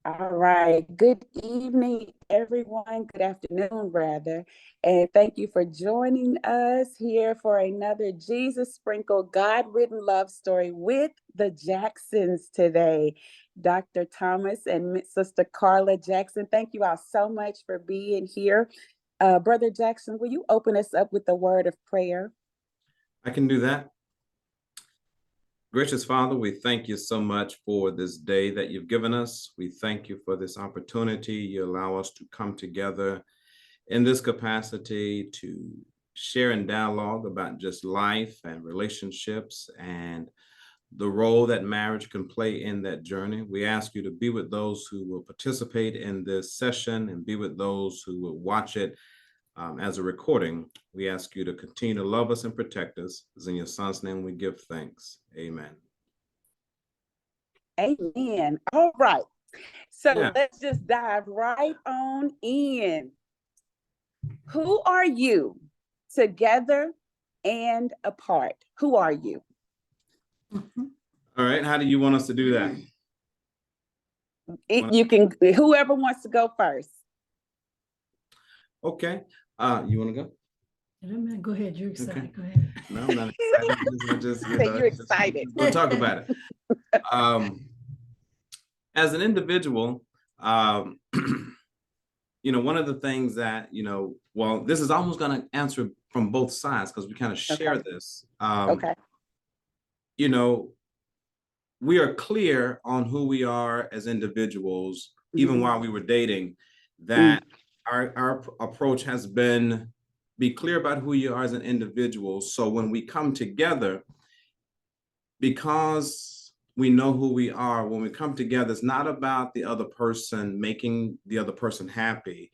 All right. Good evening, everyone. Good afternoon, rather. And thank you for joining us here for another Jesus Sprinkle God written love story with the Jacksons today. Dr. Thomas and Sister Carla Jackson, thank you all so much for being here. Brother Jackson, will you open us up with a word of prayer? I can do that. Gracious Father, we thank you so much for this day that you've given us. We thank you for this opportunity. You allow us to come together in this capacity to share and dialogue about just life and relationships and the role that marriage can play in that journey. We ask you to be with those who will participate in this session and be with those who will watch it as a recording. We ask you to continue to love us and protect us. It's in your son's name we give thanks. Amen. Amen. All right. So Yeah. let's just dive right on in. Who are you together and apart? Who are you? All right. How do you want us to do that? You can, whoever wants to go first. Okay. You want to go? Go ahead. You're excited. Okay. Go ahead. No, I'm not excited. You're excited. We'll talk about it. As an individual, one of the things that, well, this is almost going to answer from both sides because we kind of share this. Okay. We are clear on who we are as individuals, even while we were dating, that our approach has been be clear about who you are as an individual. So when we come together, because we know who we are, when we come together, it's not about the other person making the other person happy.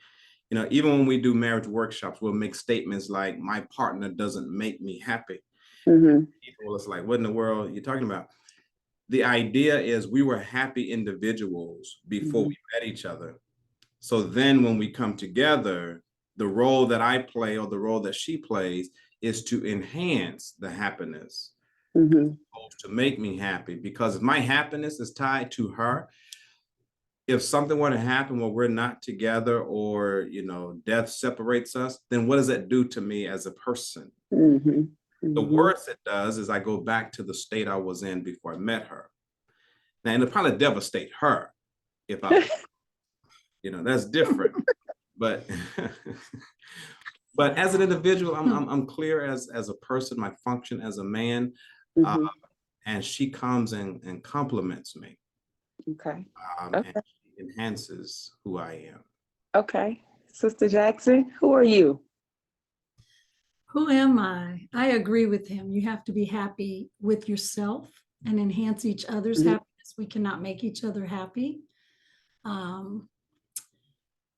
Even when we do marriage workshops, we'll make statements like, my partner doesn't make me happy. People, it's like, what in the world are you talking about? The idea is we were happy individuals before we met each other. So then when we come together, the role that I play or the role that she plays is to enhance the happiness, to make me happy. Because if my happiness is tied to her, if something were to happen where we're not together or, death separates us, then what does that do to me as a person? The worst it does is I go back to the state I was in before I met her. Now, it'll probably devastate her if I, that's different. But as an individual, I'm clear as a person, my function as a man, and she comes and compliments me. Okay. And she enhances who I am. Okay. Sister Jackson, who are you? Who am I? I agree with him. You have to be happy with yourself and enhance each other's happiness. We cannot make each other happy.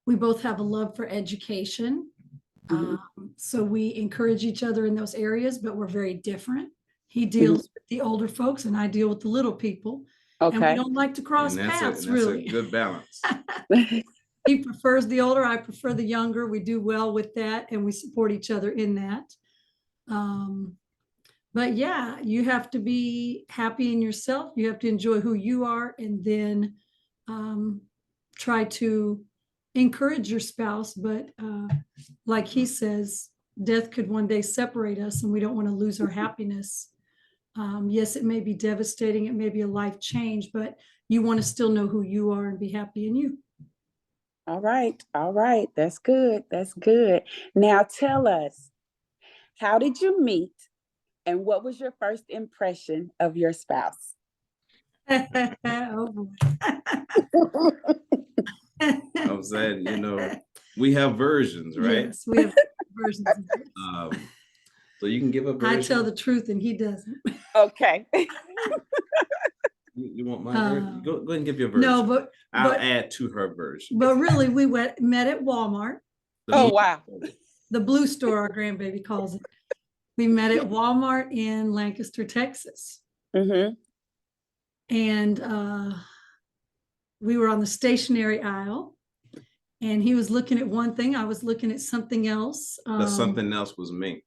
We both have a love for education. So we encourage each other in those areas, but we're very different. He deals with the older folks and I deal with the little people. Okay. And we don't like to cross paths, really. That's a good balance. He prefers the older, I prefer the younger. We do well with that and we support each other in that. But yeah, you have to be happy in yourself. You have to enjoy who you are and then try to encourage your spouse. But like he says, death could one day separate us and we don't want to lose our happiness. Yes, it may be devastating. It may be a life change, but you want to still know who you are and be happy in you. All right. All right. That's good. That's good. Now tell us, how did you meet and what was your first impression of your spouse? Oh, I'm saying, we have versions, right? Yes, we have versions. So you can give a version. I tell the truth and he doesn't. Okay. You want my version? Go ahead and give your version. No, but I'll add to her version. But really, we met at Walmart. Wow. The blue store, our grandbaby calls it. We met at Walmart in Lancaster, Texas. And we were on the stationery aisle. And he was looking at one thing. I was looking at something else. But something else was me.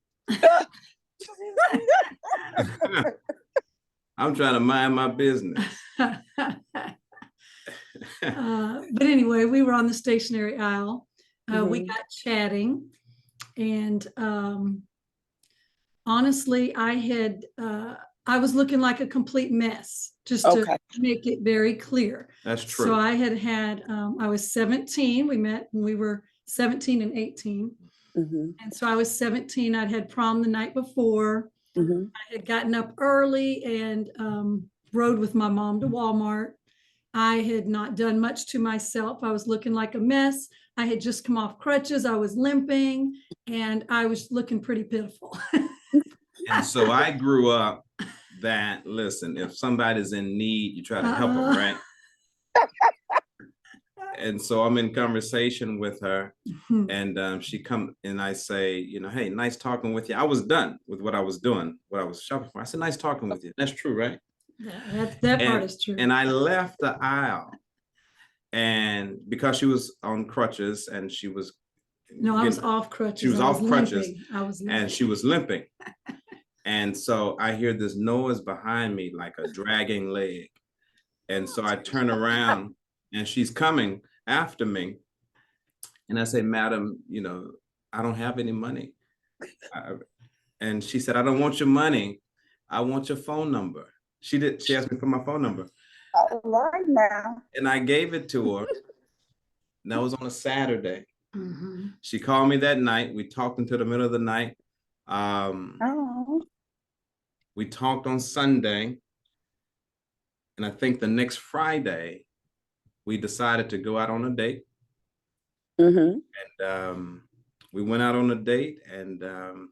I'm trying to mind my business. But anyway, we were on the stationary aisle. We Mhm. got chatting, and honestly, I was looking like a complete mess, just to Okay. make it very clear. That's So true. I was 17. We met when we were 17 and 18. Mhm. And so I was 17. I'd had prom the night before. Mhm. I had gotten up early and rode with my mom to Walmart. I had not done much to myself. I was looking like a mess. I had just come off crutches. I was limping and I was looking pretty pitiful. And so I grew up that, listen, if somebody's in need, you try to help them, right? And so I'm in conversation with her, and she come and I say, you know, hey, nice talking with you. I was done with what I was doing, what I was shopping for. I said, nice talking with you. That's true, right? That part And is true. and I left the aisle, and because she was on crutches and she was No, I was getting- off crutches. she was I off crutches, limping. I was and limping. she was limping. And so I hear this noise behind me, like a dragging leg. And so I turn around and she's coming after me. And I say, Madam, you know, I don't have any money. And she said, I don't want your money. I want your phone number. She asked me for my phone number. All right now. And I gave it to her. And that was on a Saturday. Mhm. She called me that night. We talked until the middle of the night. Oh. We talked on Sunday. And I think the next Friday, we decided to go out on a date. Mhm. And we went out on a date, and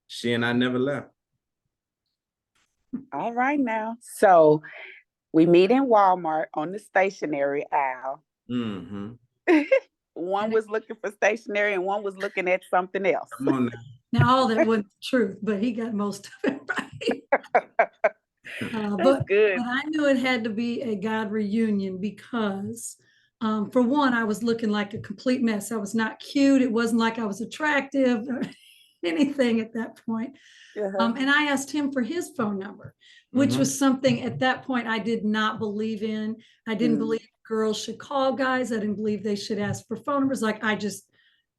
she and I never left. All right now. So we meet in Walmart on the stationery aisle. Mm-hmm. One was looking for stationery and one was looking at something else. Come on now. Now, all that wasn't the truth, but he got most of it right. That's But good. I knew it had to be a God reunion because, for one, I was looking like a complete mess. I was not cute. It wasn't like I was attractive or anything at that point. Uh-huh. And I asked him for his phone number, which Mhm. was something at that point I did not believe in. I didn't Mhm. believe girls should call guys. I didn't believe they should ask for phone numbers. Like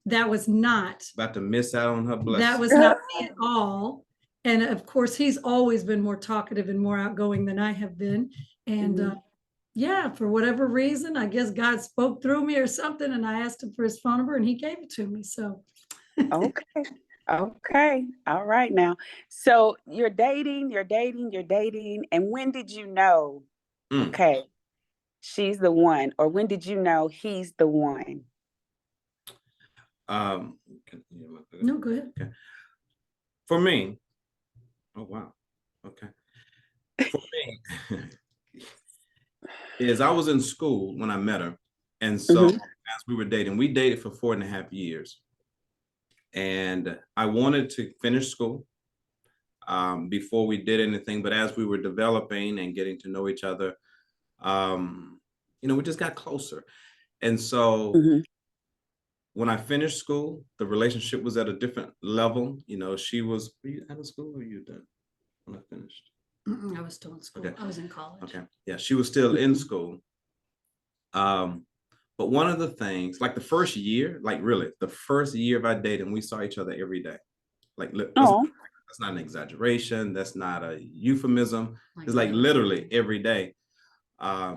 that was not About to miss out on her blessing. that was not me at all. And of course, he's always been more talkative and more outgoing than I have been. And Mhm. yeah, for whatever reason, I guess God spoke through me or something. And I asked him for his phone number and he gave it to me. So Okay. Okay. All right now. So you're dating. And when did you know, Mm. okay, she's the one? Or when did you know he's the one? no, go ahead. Okay. For me, oh wow. Okay. For me, is I was in school when I met her. And so Mhm. as we were dating, we dated for 4.5 years. And I wanted to finish school before we did anything. But as we were developing and getting to know each other, you know, we just got closer. And so Mhm. when I finished school, the relationship was at a different level. You know, were you out of school or were you done when I finished? I was still in school. Okay. I was in college. Okay. Yeah, she was still in school. But one of the things, like the first year, like really the first year of our dating, we saw each other every day. Like Oh. that's not an exaggeration. That's not a euphemism. Like It's like literally. literally every day.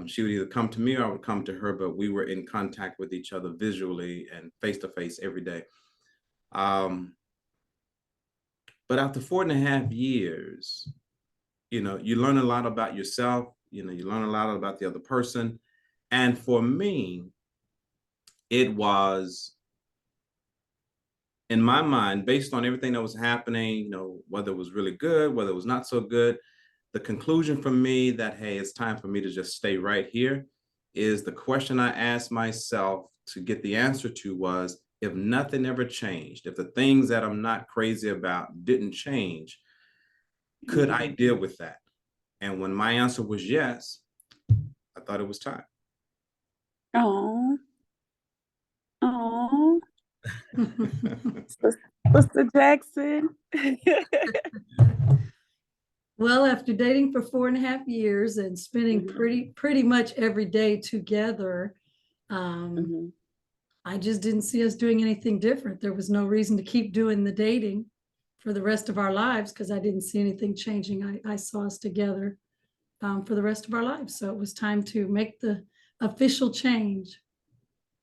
She would either come to me or I would come to her, but we were in contact with each other visually and face to face every day. But after 4.5 years, you know, you learn a lot about yourself. You know, you learn a lot about the other person. And for me, it was, in my mind, based on everything that was happening, you know, whether it was really good, whether it was not so good, the conclusion for me that, hey, it's time for me to just stay right here is the question I asked myself to get the answer to was, if nothing ever changed, if the things that I'm not crazy about didn't change, could I deal with that? And when my answer was yes, I thought it was time. Oh. Oh. Mr. Jackson. Well, after dating for 4.5 years and spending Mhm. pretty much every day together, um, Mhm. I just didn't see us doing anything different. There was no reason to keep doing the dating for the rest of our lives because I didn't see anything changing. I saw us together for the rest of our lives. So it was time to make the official change.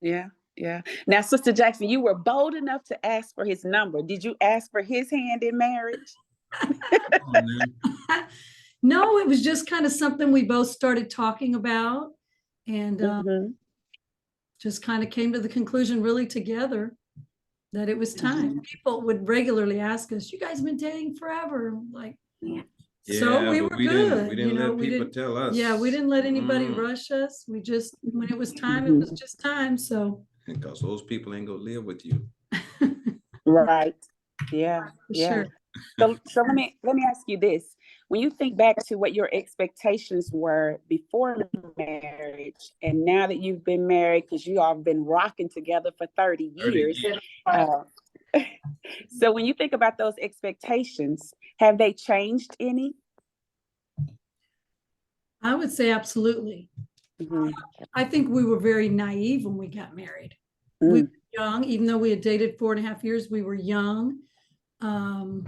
Yeah, yeah. Now, Sister Jackson, you were bold enough to ask for his number. Did you ask for his hand in marriage? Come on now. No, it was just kind of something we both started talking about and Mhm. just kind of came to the conclusion really together that it was time. Mhm. People would regularly ask us, "You guys been dating forever?" I'm like, so Yeah, we but were we good, didn't let we people didn't, tell yeah, we us. didn't let anybody rush us. We just, when it was time, it was Mhm. just time. So Because those people ain't gonna live with you. Right. Yeah, for yeah. sure. So let me ask you this. When you think back to what your expectations were before marriage, and now that you've been married, because you all have been rocking together for 30 30 years. years. Uh, so when you think about those expectations, have they changed any? I would say absolutely. Mhm. I think we were very naive when we got married. We Mm. were young, even though we had dated 4.5 years, we were young. Um,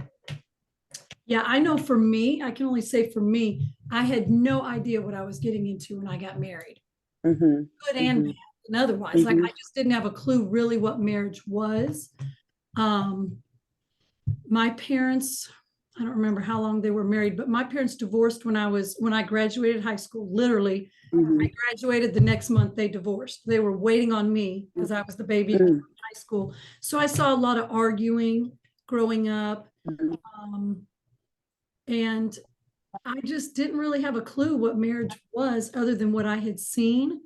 yeah, I know for me, I can only say for me, I had no idea what I was getting into when I got married, Mhm. good and bad Mhm. and otherwise. Like Mhm. I just didn't have a clue really what marriage was. Um, my parents, I don't remember how long they were married, but my parents divorced when I graduated high school. Literally, I Mhm. graduated the next month, they divorced. They were waiting on me because I was the baby in Mm. high school. So I saw a lot of arguing growing up. Mhm. Um, and I just didn't really have a clue what marriage was other than what I had seen.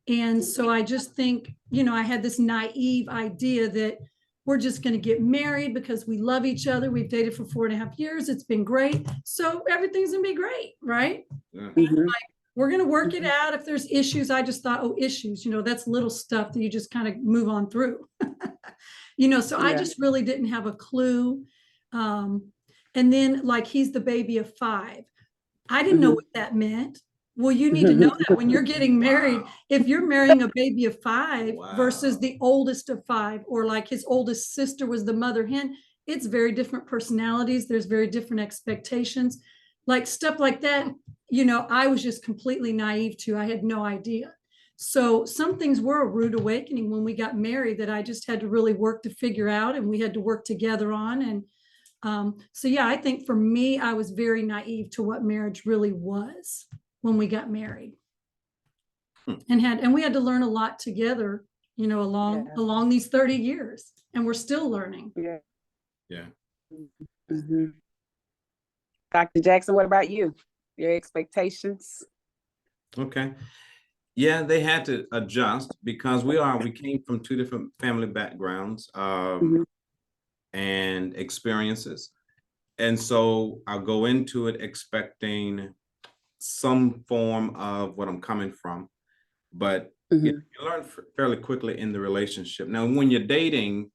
And so I just think, I had this naive idea that we're just going to get married because we love each other. We've dated for 4.5 years. It's been great. So everything's going to be great, right? Yeah. Mhm. We're going to work it Mhm. out. If there's issues, I just thought, oh, issues, that's little stuff that you just kind of move on through. So I Yeah. just really didn't have a clue. And then, like, he's the baby of 5. I didn't know Mhm. what that meant. Well, you need to know that when you're getting married, if you're marrying a baby of 5 versus Wow. the oldest of 5, or like his oldest sister was the mother hen, it's very different personalities. There's very different expectations, like stuff like that. I was just completely naive to. I had no idea. So some things were a rude awakening when we got married that I just had to really work to figure out, and we had to work together on. And so yeah, I think for me, I was very naive to what marriage really was when we got married, Hmm. and we had to learn a lot together, along Yeah. along these 30 years, and we're still learning. Yeah. Yeah. Mhm. Dr. Jackson, what about you? Your expectations? Okay. Yeah, they had to adjust because we came from two different family backgrounds Mhm. and experiences. And so I'll go into it expecting some form of what I'm coming from, but Mhm. you learn fairly quickly in the relationship. Now, when you're dating,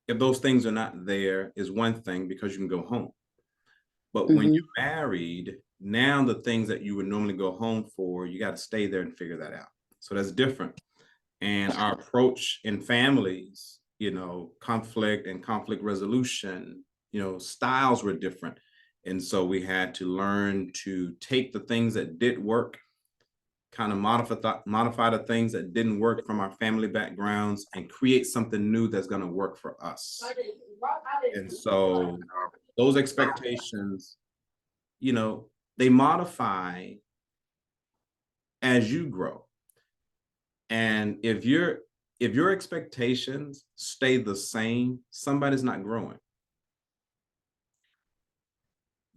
if those things are not there, is one thing because you can go home. But when Mhm. you're married, now the things that you would normally go home for, you got to stay there and figure that out. So that's different. And our approach in families, conflict and conflict resolution, styles were different. And so we had to learn to take the things that did work, kind of modify the things that didn't work from our family backgrounds and create something new that's going to work for us. And so those expectations, they modify as you grow. And if your expectations stay the same, somebody's not growing.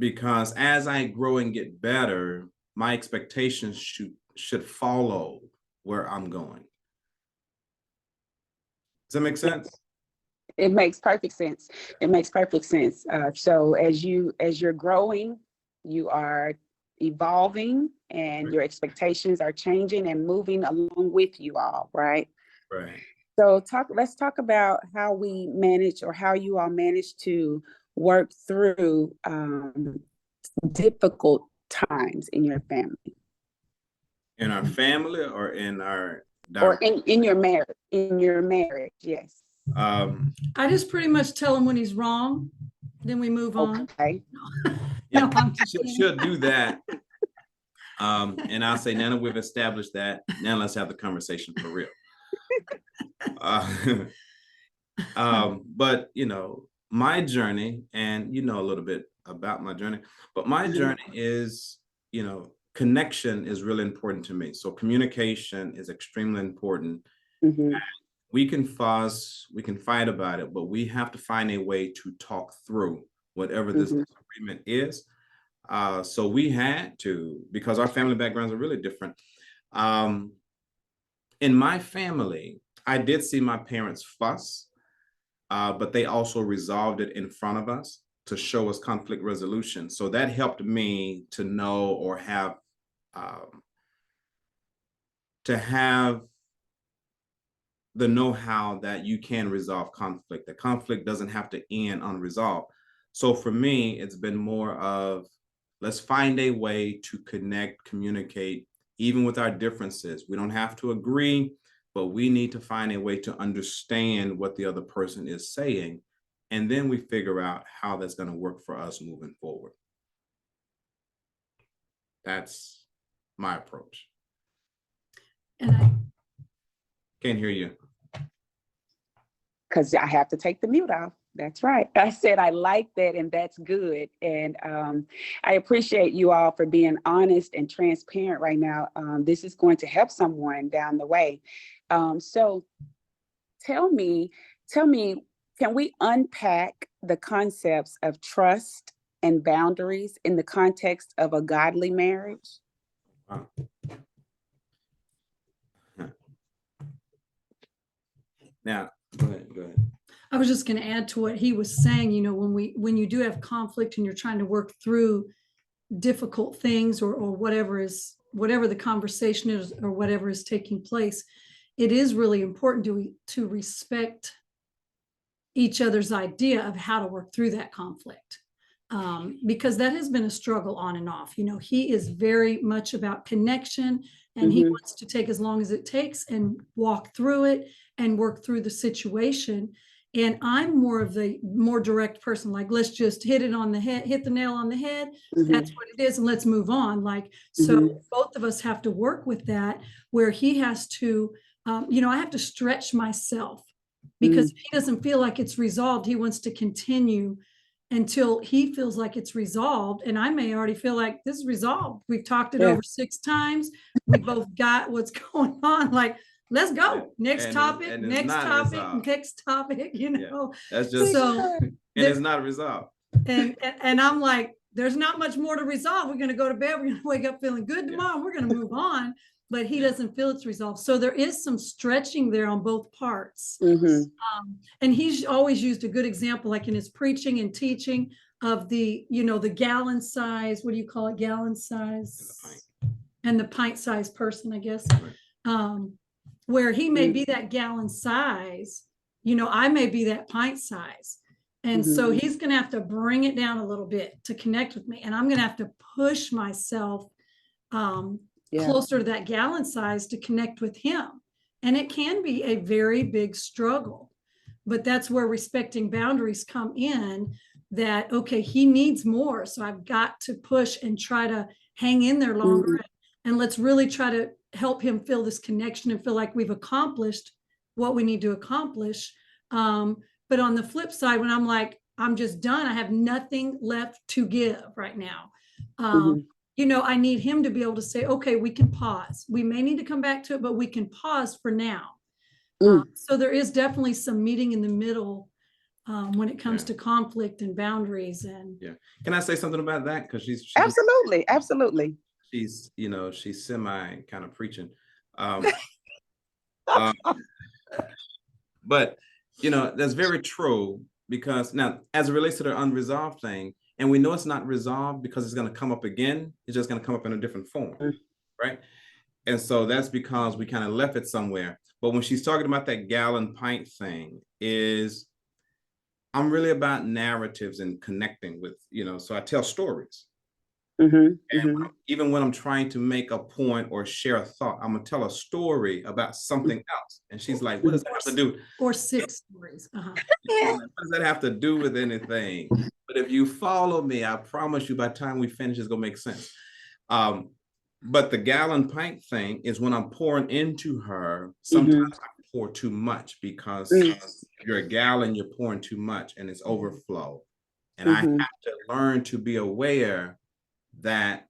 Because as I grow and get better, my expectations should follow where I'm going. Does that make sense? It makes perfect sense. It makes perfect sense. So as you're growing, you are evolving, and your expectations are changing and moving along with you all, right? Right. So let's talk about how we manage, or how you all manage to work through difficult times in your family In our family or in our or in your marriage? Yes. I just pretty much tell him when he's wrong, then we move on. Okay. Yeah, No, I'm just kidding. she'll do that. And I'll say, Nana, we've established that. Now let's have the conversation for real. But you know, my journey, and you know a little bit about my journey, but my journey is, you know, connection is really important to me. So communication is extremely important. Mhm. We can fuss, we can fight about it, but we have to find a way to talk through whatever this disagreement is. So we had to, because our family backgrounds are really different. In my family, I did see my parents fuss, but they also resolved it in front of us to show us conflict resolution. So that helped me to know or have the know-how that you can resolve conflict. The conflict doesn't have to end unresolved. So for me, it's been more of, let's find a way to connect, communicate, even with our differences. We don't have to agree, but we need to find a way to understand what the other person is saying. And then we figure out how that's going to work for us moving forward. That's my approach. And I Can't hear you. Because I have to take the mute off. That's right. I said I like that, and that's good. And I appreciate you all for being honest and transparent right now. This is going to help someone down the way. So tell me, can we unpack the concepts of trust and boundaries in the context of a godly marriage? Now, go ahead. I was just going to add to what he was saying. You know, when you do have conflict and you're trying to work through difficult things or whatever the conversation is or whatever is taking place, it is really important to respect each other's idea of how to work through that conflict. Because that has been a struggle on and off. You know, he is very much about connection, and he wants to take as long as it takes and walk through it and work through the situation. And I'm more of the more direct person, like, let's just hit it on the head, hit the nail on the head. That's what it is. And let's move on. Like, so both of us have to work with that, where he has to, you know, I have to stretch myself, because if he doesn't feel like it's resolved, he wants to continue until he feels like it's resolved. And I may already feel like this is resolved. We've talked it over 6 times. We both got what's going on. Like, let's go. Next topic, next topic, you know. Yeah, that's just so and it's not resolved. And I'm like, there's not much more to resolve. We're going to go to bed. We're going to wake up feeling good tomorrow. We're going to move on. But he doesn't feel it's resolved. So there is some stretching there on both parts. And he's always used a good example, like in his preaching and teaching, of the, you know, the gallon size, what do you call it? Gallon size and the pint size person, I guess. Where he may be that gallon size, you know, I may be that pint size. And so he's going to have to bring it down a little bit to connect with me. And I'm going to have to push myself closer to that gallon size to connect with him. And it can be a very big struggle, but that's where respecting boundaries come in, that, okay, he needs more. So I've got to push and try to hang in there longer. And let's really try to help him feel this connection and feel like we've accomplished what we need to accomplish. But on the flip side, when I'm like, I'm just done, I have nothing left to give right now. You know, I need him to be able to say, okay, we can pause. We may need to come back to it, but we can pause for now. So there is definitely some meeting in the middle when it comes to conflict and boundaries. And Can I say something about that? Because she's absolutely. She's, you know, she's semi kind of preaching. But, you know, that's very true, because now, as it relates to the unresolved thing, and we know it's not resolved because it's going to come up again. It's just going to come up in a different form, right? And so that's because we kind of left it somewhere. But when she's talking about that gallon pint thing, I'm really about narratives and connecting with, you know, so I tell stories. Mhm. And Mhm. even when I'm trying to make a point or share a thought, I'm gonna tell a story about something else. And she's like, what does that have to do? Or 6 stories. She's like, what does that have to do with anything? But if you follow me, I promise you by the time we finish, it's gonna make sense. But the gallon pint thing is when I'm pouring into her, sometimes Mhm. I pour too much because Mm. if you're a gallon, you're pouring too much and it's overflow. And I Mhm. have to learn to be aware that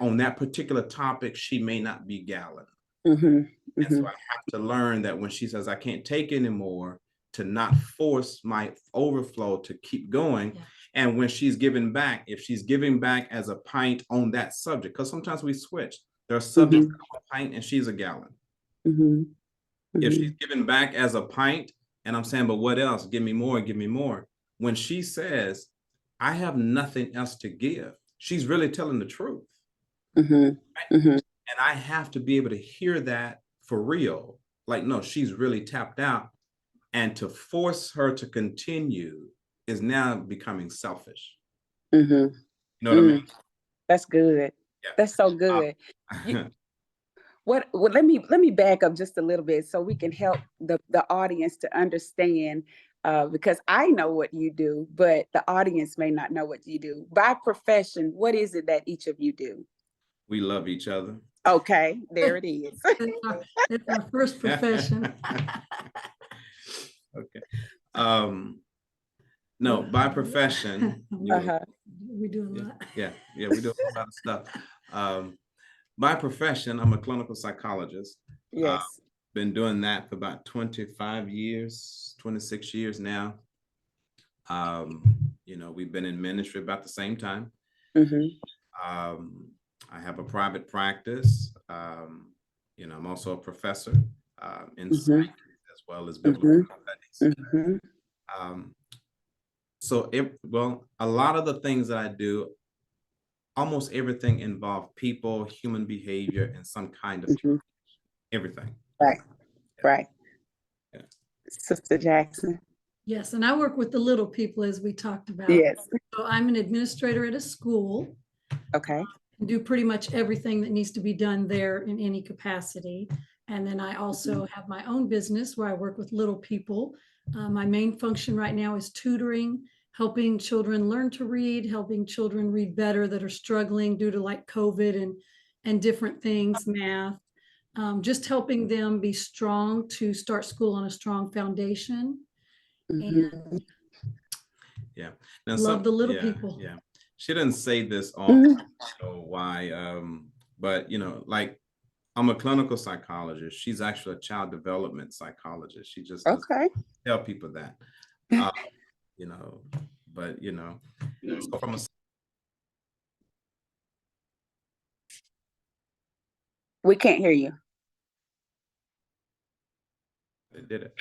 on that particular topic, she may not be gallon. Mhm. And so Mhm. I have to learn that when she says, I can't take anymore, to not force my overflow to keep going. Yeah. And when she's giving back, if she's giving back as a pint on that subject, because sometimes we switch. There are subjects that are a pint and she's a gallon. Mhm. If she's Mhm. giving back as a pint, and I'm saying, but what else? Give me more, give me more. When she says, I have nothing else to give, she's really telling the truth. Mhm. Mhm. And I have to be able to hear that for real. Like, no, she's really tapped out. And to force her to continue is now becoming selfish. Mhm. You know what I mean? That's good. Yeah. That's so good. You, well, let me back up just a little bit so we can help the audience to understand, because I know what you do, but the audience may not know what you do. By profession, what is it that each of you do? We love each other. Okay, there it is. It's our first profession. Okay. No, by profession, Uh-huh. We do a lot. yeah, we do a lot of stuff. By profession, I'm a clinical psychologist. Yes. Been doing that for about 25 years, 26 years now. We've been in ministry about the same time. Mhm. I have a private practice. I'm also a professor in Mhm. psych as well as biblical Mhm. studies. Mhm. Um, a lot of the things that I do, almost everything involve people, human behavior, and some kind of Mhm. everything. Right. Yeah. Right. Yeah. Sister Jackson. Yes, and I work with the little people as we talked about. Yes. So I'm an administrator at a school. Okay. Do pretty much everything that needs to be done there in any capacity. And then I also have my own business where I work with little people. My main function right now is tutoring, helping children learn to read, helping children read better that are struggling due to like COVID and different things, math. Just helping them be strong to start school on a strong foundation. And Mhm. Yeah. Now, love the little yeah, people. yeah. She didn't say this Mhm. why, but like I'm a clinical psychologist. She's actually a child development psychologist. She just doesn't Okay. tell people that. You know, but so from a We can't hear you. they did it.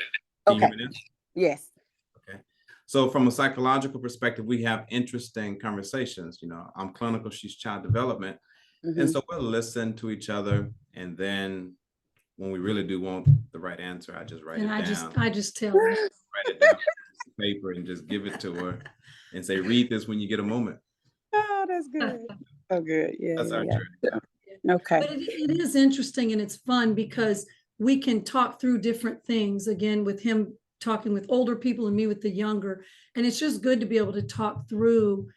Can you Okay. hear me now? Yes. Okay. So from a psychological perspective, we have interesting conversations. I'm clinical, she's child development. And Mhm. so we'll listen to each other. And then when we really do want the right answer, I just write And it down. I just tell them. Write it down on a piece of paper and just give it to her and say, read this when you get a moment. Oh, that's good. Oh, good. Yeah, That's yeah, our yeah. journey. Okay. But it is interesting and it's fun because we can talk through different things again with him talking with older people and me with the younger. And it's just good to be able to talk through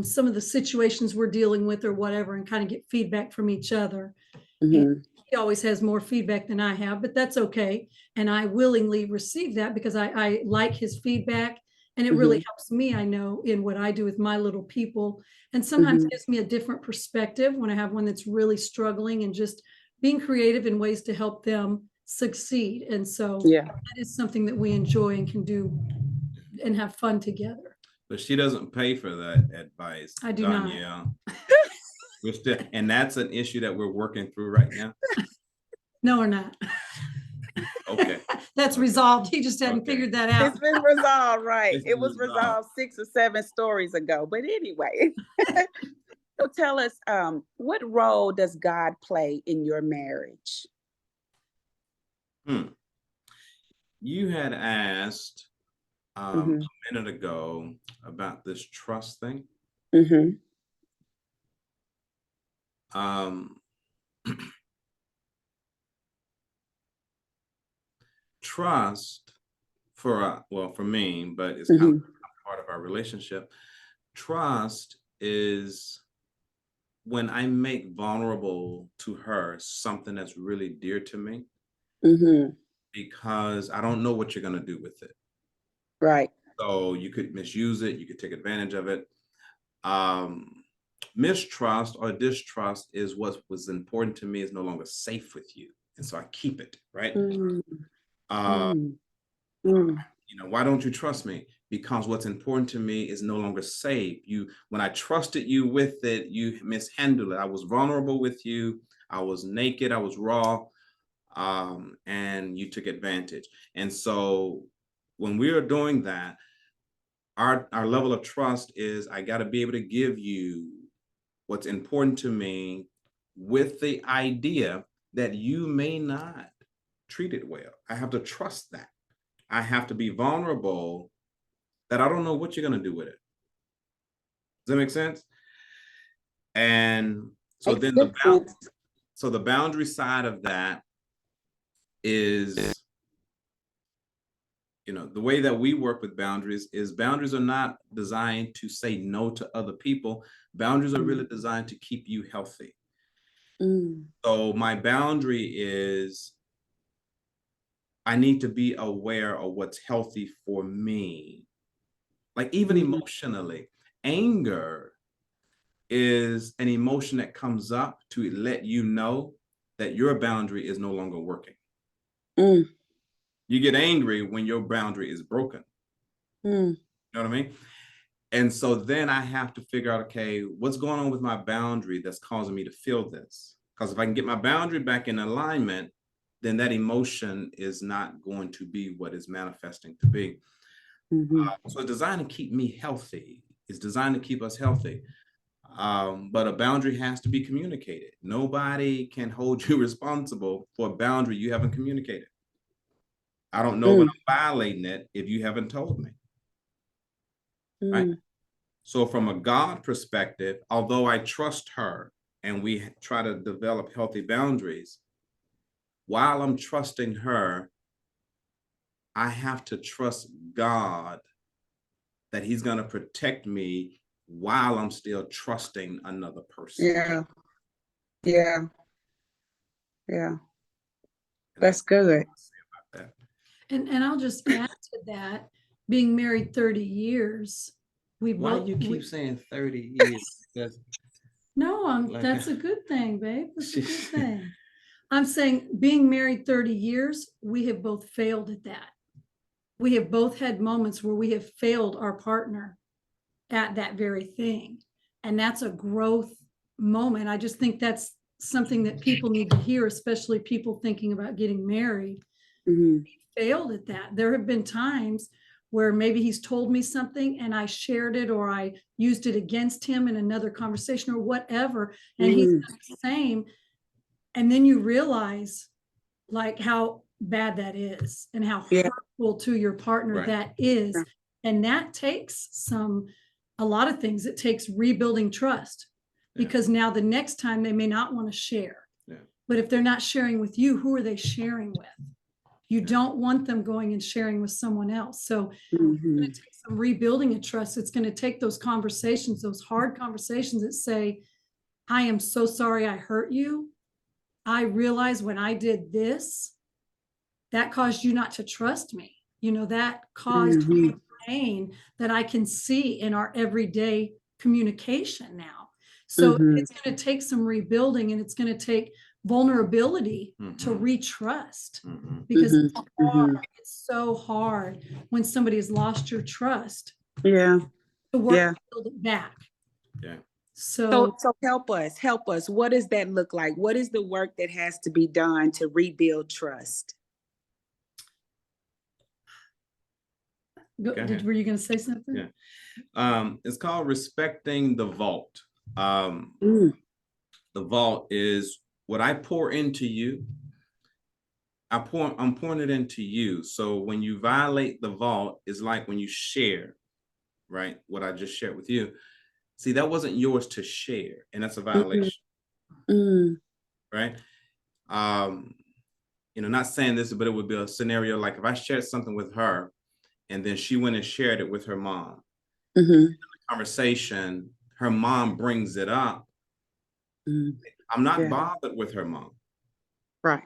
some of the situations we're dealing with or whatever and kind of get feedback from each other. And Mhm. he always has more feedback than I have, but that's okay. And I willingly receive that because I like his feedback. And it really helps me, I know, in what I do with my little people. And sometimes Mhm. gives me a different perspective when I have one that's really struggling and just being creative in ways to help them succeed. And so Yeah. that is something that we enjoy and can do and have fun together. But she doesn't pay for that advice. I do not. Danielle. And that's an issue that we're working through right now. No, we're not. Okay. That's Okay. resolved. He just hadn't Okay. figured that out. It's been resolved, right? It's It was resolved. resolved 6 or 7 stories ago. But anyway, so tell us, what role does God play in your marriage? You had asked Mhm. a minute ago about this trust thing. Mhm. Um, trust for me, but it's kind of part of our relationship. Trust is when I make vulnerable to her something that's really dear to me, because I don't know what you're going to do with it. Right. So you could misuse it, you could take advantage of it. Mistrust or distrust is what was important to me is no longer safe with you. And so I keep it, right? You know, why don't you trust me? Because what's important to me is no longer safe. When I trusted you with it, you mishandled it. I was vulnerable with you. I was naked. I was raw. And you took advantage. And so when we are doing that, our level of trust is I got to be able to give you what's important to me with the idea that you may not treat it well. I have to trust that. I have to be vulnerable that I don't know what you're going to do with it. Does that make sense? And so then the boundary side of that is, you know, the way that we work with boundaries is boundaries are not designed to say no to other people. Boundaries are really designed to keep you healthy. So my boundary is I need to be aware of what's healthy for me. Like even emotionally, anger is an emotion that comes up to let you know that your boundary is no longer working. You get angry when your boundary is broken. You know what I mean? And so then I have to figure out, okay, what's going on with my boundary that's causing me to feel this? Because if I can get my boundary back in alignment, then that emotion is not going to be what is manifesting to be. So it's designed to keep me healthy. It's designed to keep us healthy. But a boundary has to be communicated. Nobody can hold you responsible for a boundary you haven't communicated. I don't know when I'm violating it if you haven't told me. Right? So from a God perspective, although I trust her and we try to develop healthy boundaries, while I'm trusting her, I have to trust God that he's going to protect me while I'm still trusting another person. Yeah. That's good. And I'll just add to that, being married 30 years, Why you keep saying 30 years? No, that's a good thing, babe. That's a good thing. I'm saying being married 30 years, we have both failed at that. We have both had moments where we have failed our partner at that very thing. And that's a growth moment. I just think that's something that people need to hear, especially people thinking about getting married. He failed at that. There have been times where maybe he's told me something and I shared it or I used it against him in another conversation or whatever. And he's done the same. And then you realize like how bad that is and how hurtful to your partner that is. And that takes a lot of things. It takes rebuilding trust because now the next time they may not want to share. But if they're not sharing with you, who are they sharing with? You don't want them going and sharing with someone else. So it's going to take some rebuilding of trust. It's going to take those conversations, those hard conversations that say, I am so sorry I hurt you. I realize when I did this, that caused you not to trust me. You know, that caused pain that I can see in our everyday communication now. So it's going to take some rebuilding and it's going to take vulnerability to retrust because it's hard. It's so hard when somebody has lost your trust. To work to build it back. So help us. What does that look like? What is the work that has to be done to rebuild trust? Were you going to say something? It's called respecting the vault. The vault is what I pour into you. I'm pouring it into you. So when you violate the vault, it's like when you share, right? What I just shared with you. See, that wasn't yours to share, and that's a violation. Mm. right? Not saying this, but it would be a scenario like if I shared something with her and then she went and shared it with her mom. Mm-hmm. Conversation, her mom brings it up. Mm. I'm not Yeah. bothered with her mom. Right.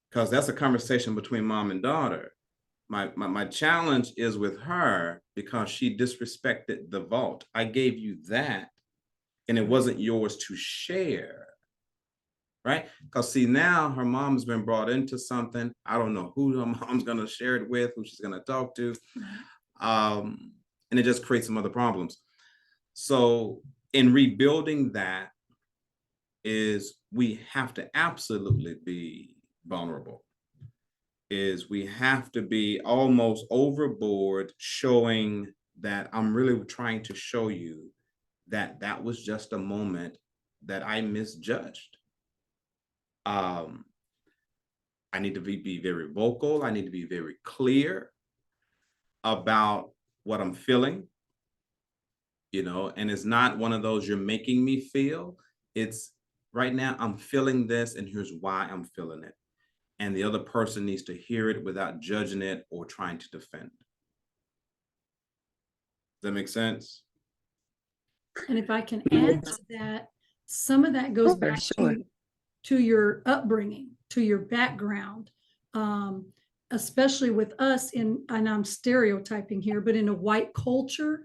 Because that's a conversation between mom and daughter. My challenge is with her because she disrespected the vault. I gave you that and it wasn't yours to share. Right? Because see, now her mom's been brought into something. I don't know who her mom's gonna share it with, who she's gonna talk to. And it just creates some other problems. So in rebuilding that is we have to absolutely be vulnerable. Is we have to be almost overboard showing that I'm really trying to show you that that was just a moment that I misjudged. I need to be very vocal. I need to be very clear about what I'm feeling, and it's not one of those you're making me feel. It's right now I'm feeling this and here's why I'm feeling it. And the other person needs to hear it without judging it or trying to defend. Does that make sense? And if I can add to that, some of that goes back Sure. to your upbringing, to your background, especially with us and I'm stereotyping here, but in a white culture,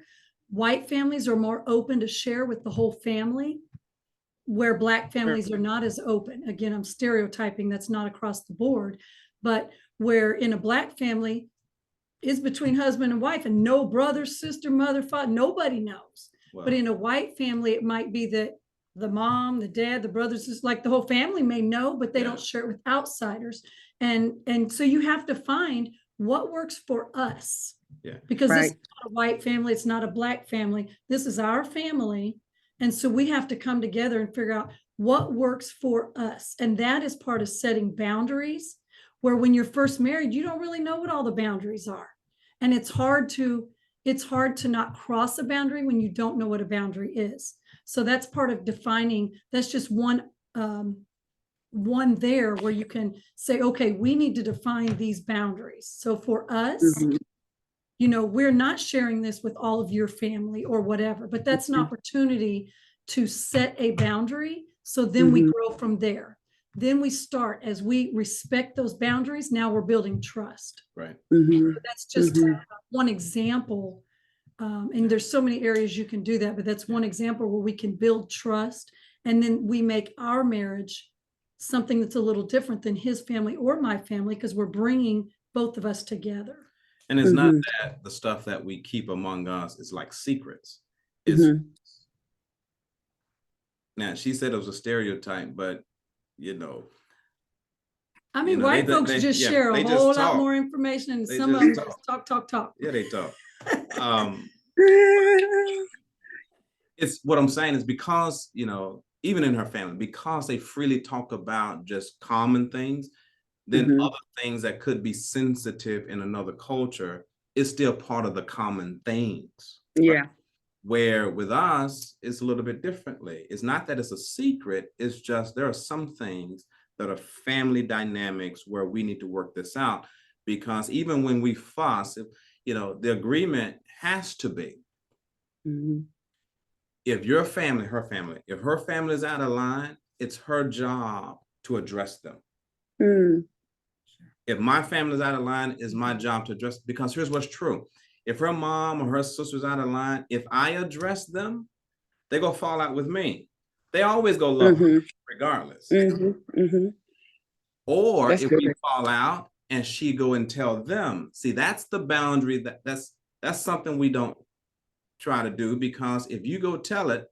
white families are more open to share with the whole family, where Black families are not as open. Again, I'm stereotyping, that's not across the board, but where in a Black family is between husband and wife and no brother, sister, mother, father, nobody knows. Well, but in a white family, it might be that the mom, the dad, the brothers, is like the whole family may know, but they don't share it with outsiders. And so you have to find what works for us. Yeah. Because this is not a white family, it's not a Black family. This is our family. And so we have to come together and figure out what works for us. And that is part of setting boundaries, where when you're first married, you don't really know what all the boundaries are. And it's hard to not cross a boundary when you don't know what a boundary is. So that's part of defining. That's just one there where you can say, okay, we need to define these boundaries. So for us, we're not sharing this with all of your family or whatever, but that's an opportunity to set a boundary. So then we grow from there. Then we start, as we respect those boundaries, now we're building trust. Right. So that's just one example. And there's so many areas you can do that, but that's one example where we can build trust. And then we make our marriage something that's a little different than his family or my family, because we're bringing both of us together. And it's not that the stuff that we keep among us is like secrets. It's now she said it was a stereotype, but I mean, white folks just share a whole lot more information, and some of them just talk. Yeah, they talk. It's what I'm saying is because, even in her family, because they freely talk about just common things, then other things that could be sensitive in another culture is still part of the common things. Yeah. Right? Where with us, it's a little bit differently. It's not that it's a secret. It's just there are some things that are family dynamics where we need to work this out. Because even when we fuss, the agreement has to be, if your family, if her family is out of line, it's her job to address them. If my family is out of line, it's my job to address, because here's what's true. If her mom or her sister's out of line, if I address them, they go fall out with me. They always go love her regardless. Or if we fall out and she go and tell them, see, that's the boundary, that's something we don't try to do, because if you go tell it,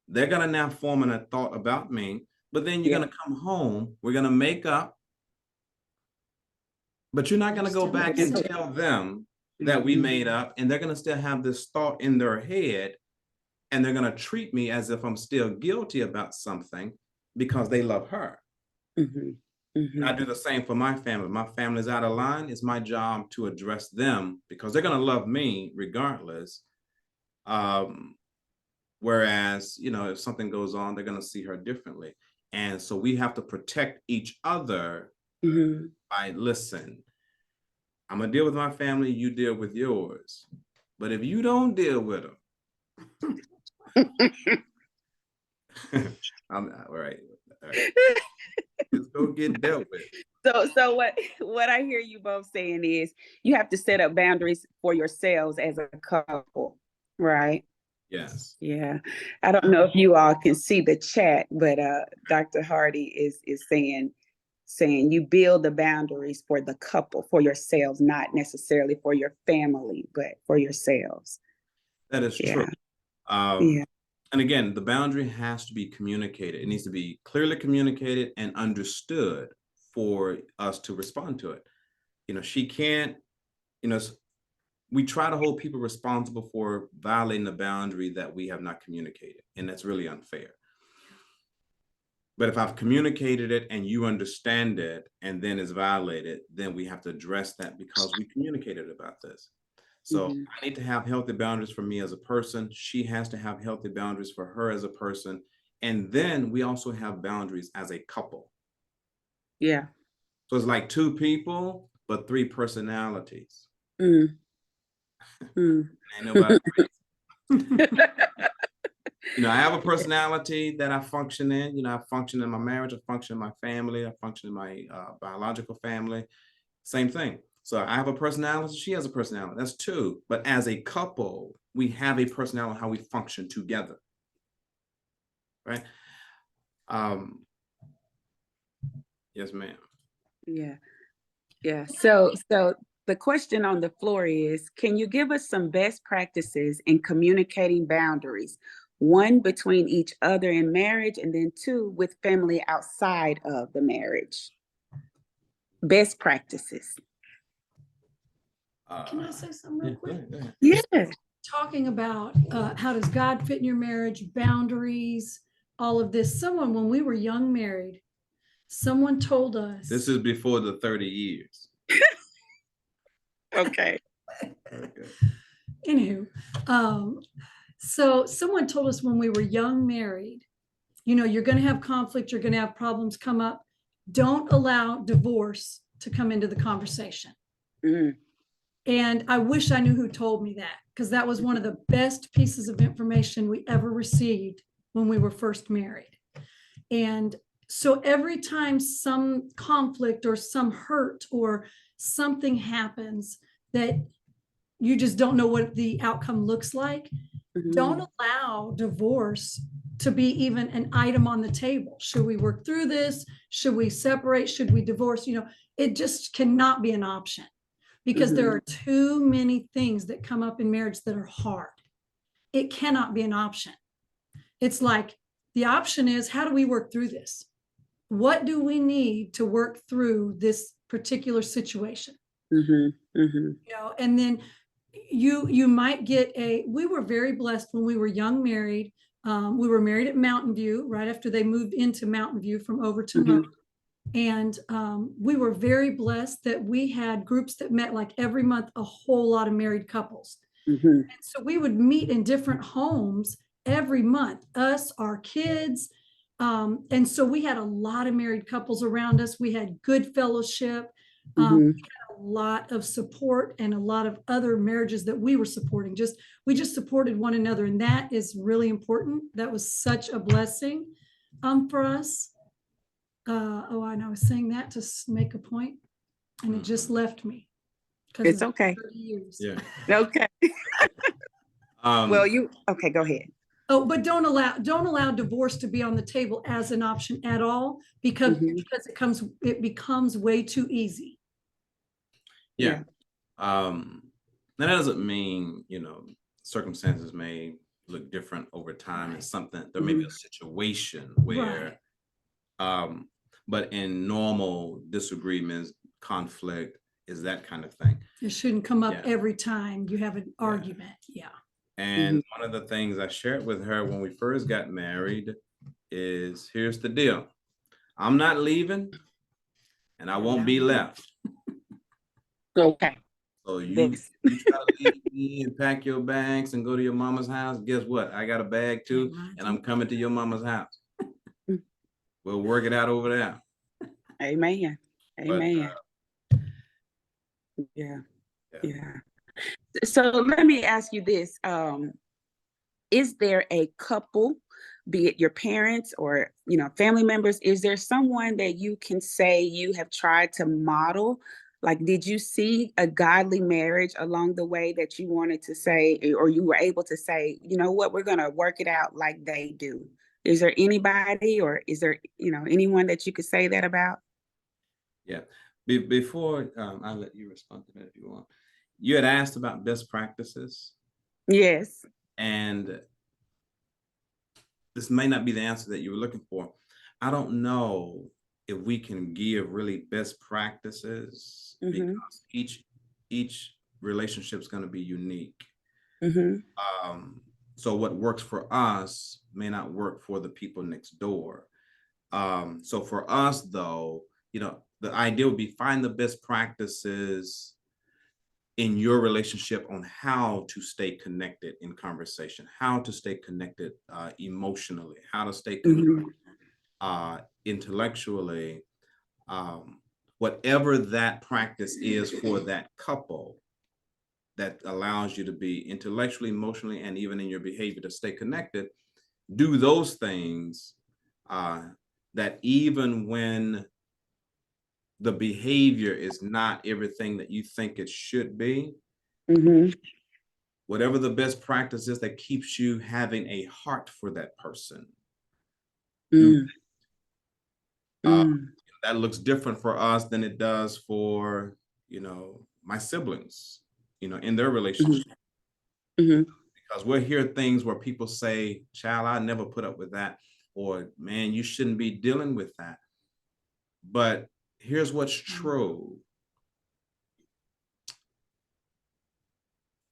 they're gonna now form a thought about me, but then you're gonna come home, we're gonna make up, but you're not gonna go back and tell them that we made up, and they're gonna still have this thought in their head, and they're gonna treat me as if I'm still guilty about something because they love her. I do the same for my family. My family's out of line. It's my job to address them because they're gonna love me regardless. Whereas, if something goes on, they're going to see her differently. And so we have to protect each other by, listen, I'm going to deal with my family, you deal with yours. But if you don't deal with them, all right. Let's go get dealt with. So what I hear you both saying is you have to set up boundaries for yourselves as a couple, right? Yes. Yeah. I don't know if you all can see the chat, but Dr. Hardy is saying you build the boundaries for the couple, for yourselves, not necessarily for your family, but for yourselves. That is true. Yeah. And again, the boundary has to be communicated. It needs to be clearly communicated and understood for us to respond to it. She can't, we try to hold people responsible for violating the boundary that we have not communicated. And that's really unfair. But if I've communicated it and you understand it and then it's violated, then we have to address that because we communicated about this. So I need to have healthy boundaries for me as a person. She has to have healthy boundaries for her as a person. And then we also have boundaries as a couple. Yeah. So it's like two people, but three personalities. Ain't nobody I have a personality that I function in. I function in my marriage, I function in my family, I function in my biological family. Same thing. So I have a personality, she has a personality. That's two. But as a couple, we have a personality, how we function together. Right? Yes, ma'am. Yeah. Yeah. So the question on the floor is, can you give us some best practices in communicating boundaries? One, between each other in marriage, and then two, with family outside of the marriage. Best practices. Can I say something real quick? Go ahead. Yeah. Talking about how does God fit in your marriage, boundaries, all of this. When we were young married, someone told us. This is before the 30 years. Okay. Anywho, so someone told us when we were young married, you're going to have conflict, you're going to have problems come up. Don't allow divorce to come into the conversation. And I wish I knew who told me that, because that was one of the best pieces of information we ever received when we were first married. And so every time some conflict or some hurt or something happens that you just don't know what the outcome looks like, don't allow divorce to be even an item on the table. Should we work through this? Should we separate? Should we divorce? It just cannot be an option, because there are too many things that come up in marriage that are hard. It cannot be an option. It's like the option is, how do we work through this? What do we need to work through this particular situation? And then you might get we were very blessed when we were young married. We were married at Mountain View right after they moved into Mountain View from Overton Road. And we were very blessed that we had groups that met like every month, a whole lot of married couples. And so we would meet in different homes every month, us, our kids. And so we had a lot of married couples around us. We had good fellowship. We had a lot of support and a lot of other marriages that we were supporting. We just supported one another. And that is really important. That was such a blessing for us. And I was saying that to make a point, and it just left me. It's okay. 30 years. Yeah. Okay. Well, okay, go ahead. Oh, but don't allow divorce to be on the table as an option at all, because it becomes way too easy. Yeah. That doesn't mean, circumstances may look different over time. It's something, there may be a situation where, but in normal disagreements, conflict is that kind of thing. It shouldn't come up every time you have an argument. Yeah. And one of the things I shared with her when we first got married is, here's the deal. I'm not leaving and I won't be left. Okay. So This. you try to leave me and pack your bags and go to your mama's house. Guess what? I got a bag too, and I'm coming to your mama's house. We'll work it out over there. Amen. But, Amen. Yeah. yeah. Yeah. So let me ask you this. Is there a couple, be it your parents or, family members, is there someone that you can say you have tried to model? Like, did you see a godly marriage along the way that you wanted to say, or you were able to say, you know what, we're going to work it out like they do? Is there anybody, or is there, anyone that you could say that about? Yeah. Before I let you respond to that if you want. You had asked about best practices, Yes. and this may not be the answer that you were looking for. I don't know if we can give really best practices Mm-hmm. because each relationship is going to be unique. Mm-hmm. So what works for us may not work for the people next door. So for us, though, the idea would be find the best practices in your relationship on how to stay connected in conversation, how to stay connected emotionally, how to stay connected intellectually, whatever that practice is for that couple that allows you to be intellectually, emotionally, and even in your behavior to stay connected. Do those things that even when the behavior is not everything that you think it should be, Mm-hmm. whatever the best practice is that keeps you having a heart for that person. Mm. Mm. That looks different for us than it does for, my siblings, in their relationship. Mm-hmm. Because we'll hear things where people say, child, I never put up with that, or man, you shouldn't be dealing with that. But here's what's true.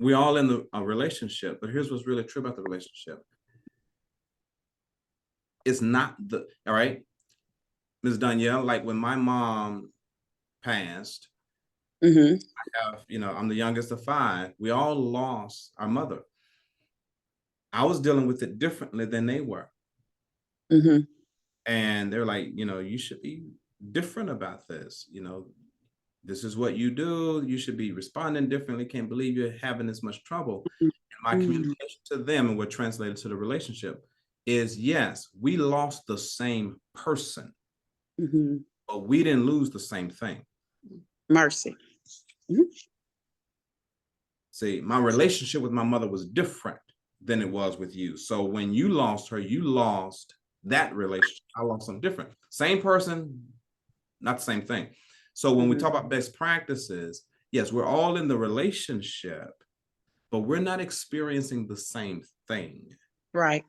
We're all in a relationship, but here's what's really true about the relationship. It's not all right, Ms. Danielle, like when my mom passed, Mm-hmm. I'm the youngest of 5. We all lost our mother. I was dealing with it differently than they were. Mm-hmm. And they're like, you should be different about this. This is what you do. You should be responding differently. Can't believe you're having this much trouble. And my communication to them, and what translated to the relationship, is yes, we lost the same person, but we didn't lose the same thing. Mercy. Mm-hmm. See, my relationship with my mother was different than it was with you. So when you lost her, you lost that relationship. I lost something different. Same person, not the same thing. So when we talk about best practices, yes, we're all in the relationship, but we're not experiencing the same thing. Right.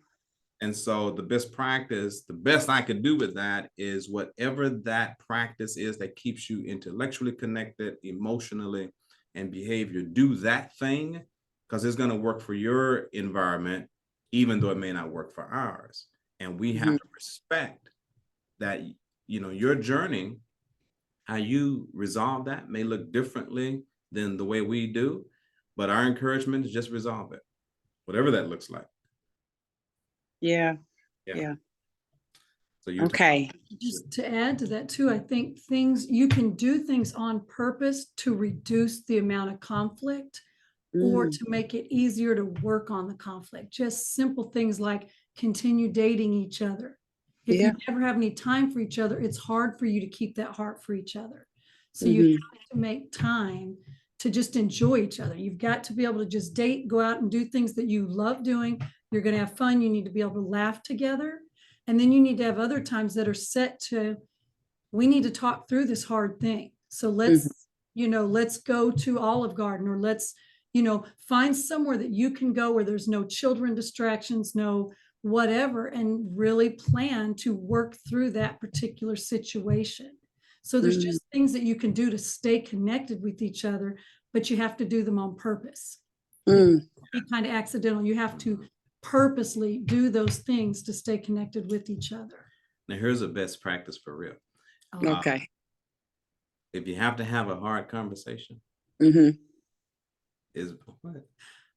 And so the best practice, the best I could do with that is whatever that practice is that keeps you intellectually connected, emotionally, and behavior, do that thing, because it's going to work for your environment, even though it may not work for ours. And we have to respect that, your journey, how you resolve that may look differently than the way we do, but our encouragement is just resolve it, whatever that looks like. Yeah. So you okay. Just to add to that too, I think you can do things on purpose to reduce the amount of conflict or to make it easier to work on the conflict. Just simple things like continue dating each other. If you never have any time for each other, it's hard for you to keep that heart for each other. So you have to make time to just enjoy each other. You've got to be able to just date, go out and do things that you love doing. You're going to have fun. You need to be able to laugh together. And then you need to have other times that are set to, we need to talk through this hard thing. So let's go to Olive Garden, or let's, find somewhere that you can go where there's no children distractions, no whatever, and really plan to work through that particular situation. So there's just things that you can do to stay connected with each other, but you have to do them on purpose. Be kind of accidental. You have to purposely do those things to stay connected with each other. Now, here's a best practice for real. Okay. If you have to have a hard conversation, is what?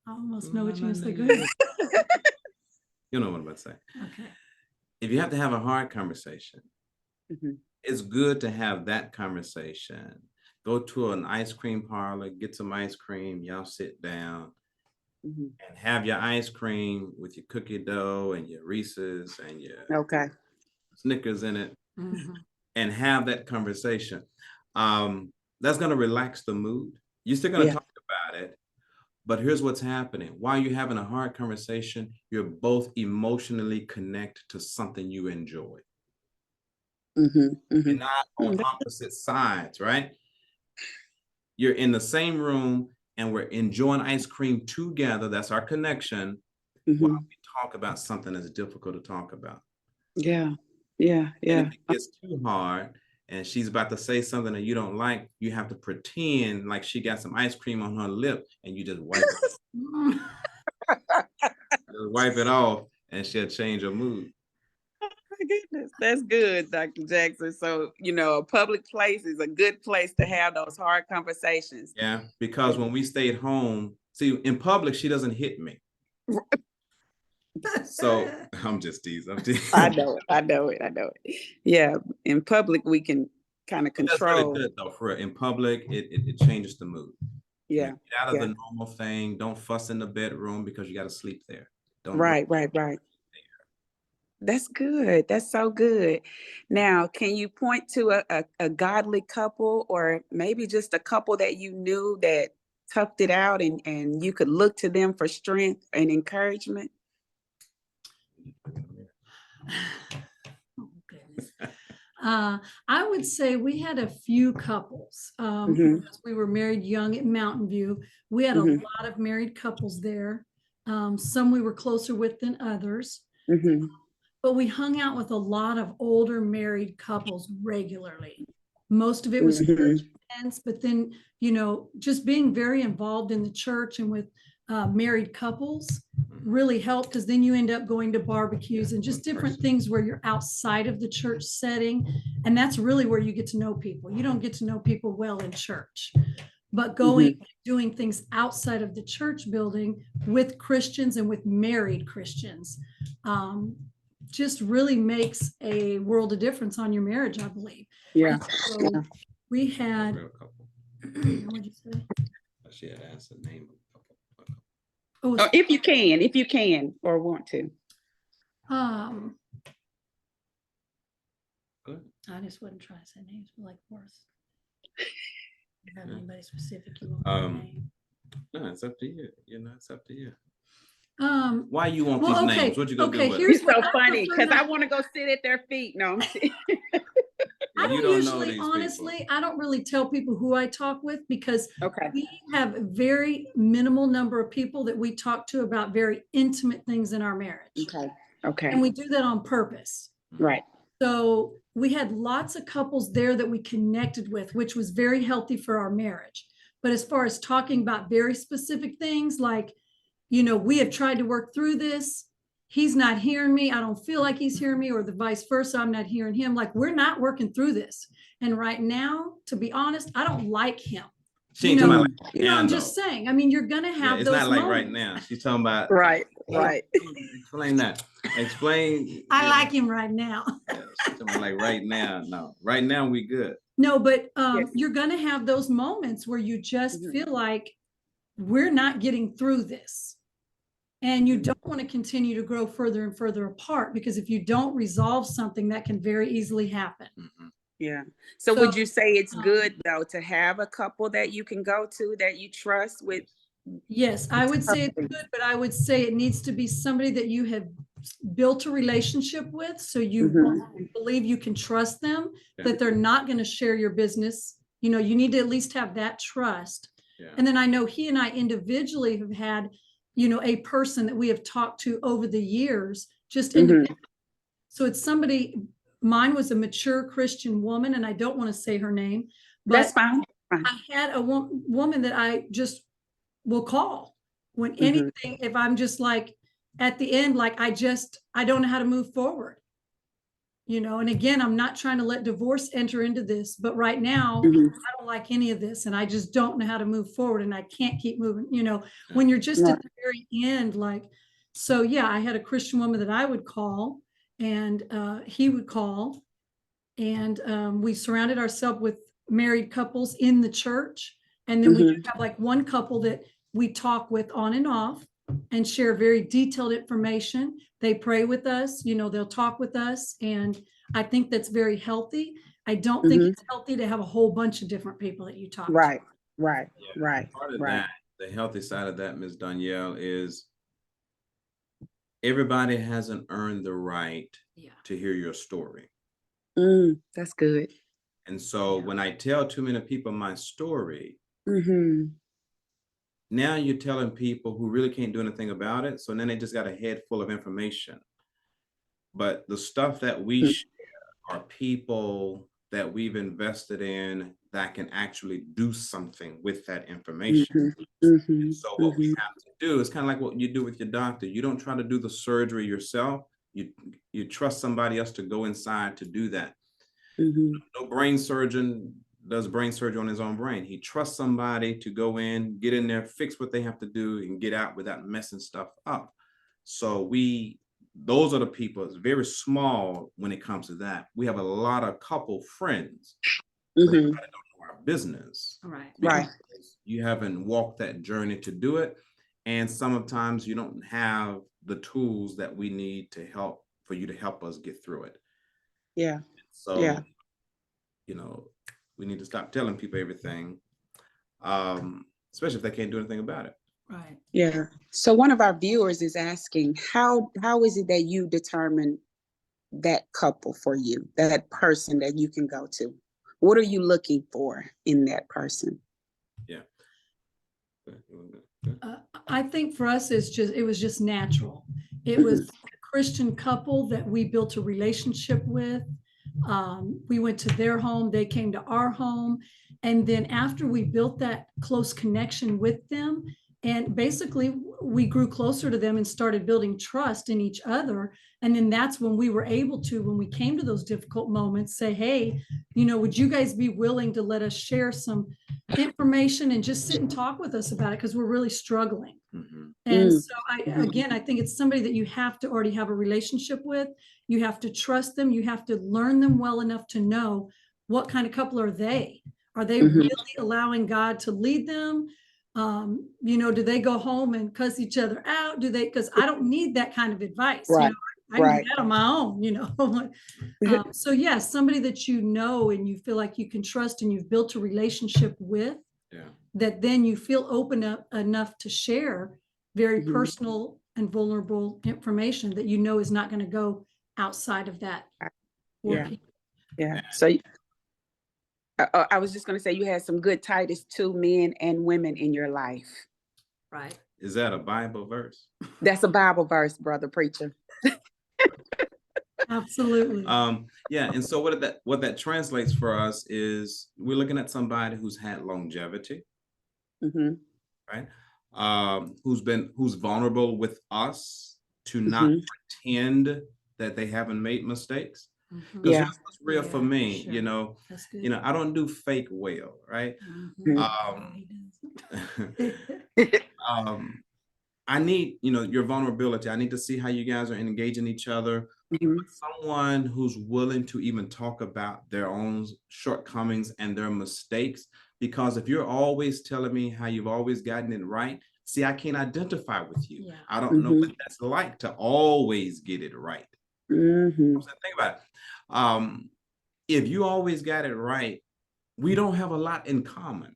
I almost know what you're No, gonna say. no, Go no. ahead. You know what I'm about to say. Okay. If you have to have a hard conversation, Mhm. it's good to have that conversation. Go to an ice cream parlor, get some ice cream, y'all sit down Mhm. and have your ice cream with your cookie dough and your Reese's and your Okay. Snickers in it, Mhm. and have that conversation. That's going to relax the mood. You're still going to Yeah. talk about it, but here's what's happening. While you're having a hard conversation, you're both emotionally connected to something you enjoy. Mhm. You're Mhm. not on opposite sides, right? You're in the same room and we're enjoying ice cream together. That's our connection while Mhm. we talk about something that's difficult to talk about. Yeah. Yeah. And Yeah. if it gets too hard and she's about to say something that you don't like, you have to pretend like she got some ice cream on her lip and you just wipe it off and she'll change her mood. My goodness, that's good, Dr. Jackson. So, a public place is a good place to have those hard conversations. Yeah, because when we stayed home, see, in public, she doesn't hit me. So I'm just teasing. I know it. I know it. I know it. Yeah, in public, we can kind of That's really control. good though. For real. In public, it changes the mood. Yeah. Get out of Yeah. the normal thing. Don't fuss in the bedroom because you got to sleep there. Don't Right. That's good. That's so good. Now, can you point to a godly couple or maybe just a couple that you knew that toughed it out and you could look to them for strength and encouragement? Oh, goodness. I would say we had a few couples. Mhm. Because we were married young at Mountain View. We had a Mhm. lot of married couples there. Some we were closer with than others, Mhm. but we hung out with a lot of older married couples regularly. Most of it was Mhm. church events, but then, just being very involved in the church and with married couples really helped because then you end up going to barbecues and just different things where you're outside of the church setting. And that's really where you get to know people. You don't get to know people well in church, but going doing things outside of the church building with Christians and with married Christians just really makes a world of difference on your marriage, I believe. Yeah. So we had, Real couple. what'd you say? She had asked the name of a couple. Oh, Oh, if you can or want to. um, Good. I just wasn't trying to say names, but like worse. You have anybody specific you want Um, to name? No, it's up to you. It's up to you. Um, Why you want well, these okay, names? What you gonna okay, do with here's It's it? so what I funny prefer because I not- want to go sit at their feet. No, I'm kidding. I You don't don't know usually, these people. honestly, I don't really tell people who I talk with because Okay. we have a very minimal number of people that we talk to about very intimate things in our marriage. Okay. Okay. And we do that on purpose. Right. So we had lots of couples there that we connected with, which was very healthy for our marriage. But as far as talking about very specific things like, we have tried to work through this. He's not hearing me. I don't feel like he's hearing me, or the vice versa. I'm not hearing him. Like, we're not working through this. And right now, to be honest, I don't like him. She ain't talking about like I'm now, just though. saying. I mean, you're gonna have It's those not like moments. right now. She's talking about Right. Right. Explain that. Explain. I like him right now. Yeah, she's talking about like right now. No, right now we good. No, but Yes. you're gonna have those moments where you just Mhm. feel like we're not getting through this. And you don't want to continue to grow further and further apart because if you don't resolve something, that can very easily happen. Mhm. Yeah. So So, would you say it's um, good though to have a couple that you can go to that you trust with? Yes, I would say it's good, but I would say it needs to be somebody that you have built a relationship with. So you believe you can trust them, Yeah. that they're not going to share your business. You need to at least have that trust. Yeah. And then I know he and I individually have had, a person that we have talked to over the years, just individually. So it's somebody, mine was a mature Christian woman, and I don't want to say her name, but That's fine. I had a woman that I just will call when anything, if I'm just like at the end, like I don't know how to move forward. and again, I'm not trying to let divorce enter into this, but right now Mhm. I don't like any of this and I just don't know how to move forward and I can't keep moving, when you're just Right. at the very end, like, so yeah, I had a Christian woman that I would call and he would call and we surrounded ourselves with married couples in the church. And then we do have like one couple that we talk with on and off and share very detailed information. They pray with us, they'll talk with us. And I think that's very healthy. I don't think it's healthy to have a whole bunch of different people that you talk to. Right, right, Yeah. right, Part of right. that, the healthy side of that, Ms. Danielle, is everybody hasn't earned the right to hear your story. That's good. And so when I tell too many people my story, now you're telling people who really can't do anything about it. So then they just got a head full of information. But the stuff that we share are people that we've invested in that can actually do something with that information. And so what we have to do is kind of like what you do with your doctor. You don't try to do the surgery yourself. You trust somebody else to go inside to do that. No brain surgeon does brain surgery on his own brain. He trusts somebody to go in, get in there, fix what they have to do, and get out without messing stuff up. So those are the people. It's very small when it comes to that. We have a lot of couple friends, but everybody don't know our business. Right. Right. You haven't walked that journey to do it. And sometimes you don't have the tools that we need to help for you to help us get through it. Yeah. So, Yeah. we need to stop telling people everything, especially if they can't do anything about it. Right. Yeah. So one of our viewers is asking, how is it that you determine that couple for you, that person that you can go to? What are you looking for in that person? Yeah. I think for us, it was just natural. It was a Christian couple that we built a relationship with. We went to their home, they came to our home. And then after we built that close connection with them, and basically we grew closer to them and started building trust in each other. And then that's when we were able to, when we came to those difficult moments, say, hey, would you guys be willing to let us share some information and just sit and talk with us about it? Because we're really struggling. And so I think it's somebody that you have to already have a relationship with. You have to trust them. You have to learn them well enough to know what kind of couple are they? Are they really allowing God to lead them? Do they go home and cuss each other out? Do they? Because I don't need that kind of advice. Right. I can do that on my own, So yes, somebody that and you feel like you can trust and you've built a relationship with, that then you feel open up enough to share very personal and vulnerable information that is not going to go outside of that. Yeah. So I was just going to say you had some good Titus 2 men and women in your life. Right. Is that a Bible verse? That's a Bible verse, brother preacher. Absolutely. Yeah. And so what that translates for us is we're looking at somebody who's had longevity, right? Who's vulnerable with us to not pretend that they haven't made mistakes. Because that's what's real for me, sure. I don't do fake well, right? I need, your vulnerability. I need to see how you guys are engaging each other. Someone who's willing to even talk about their own shortcomings and their mistakes. Because if you're always telling me how you've always gotten it right, see, I can't identify with you. Yeah. I don't know what that's like to always get it right. Think about it. If you always got it right, we don't have a lot in common.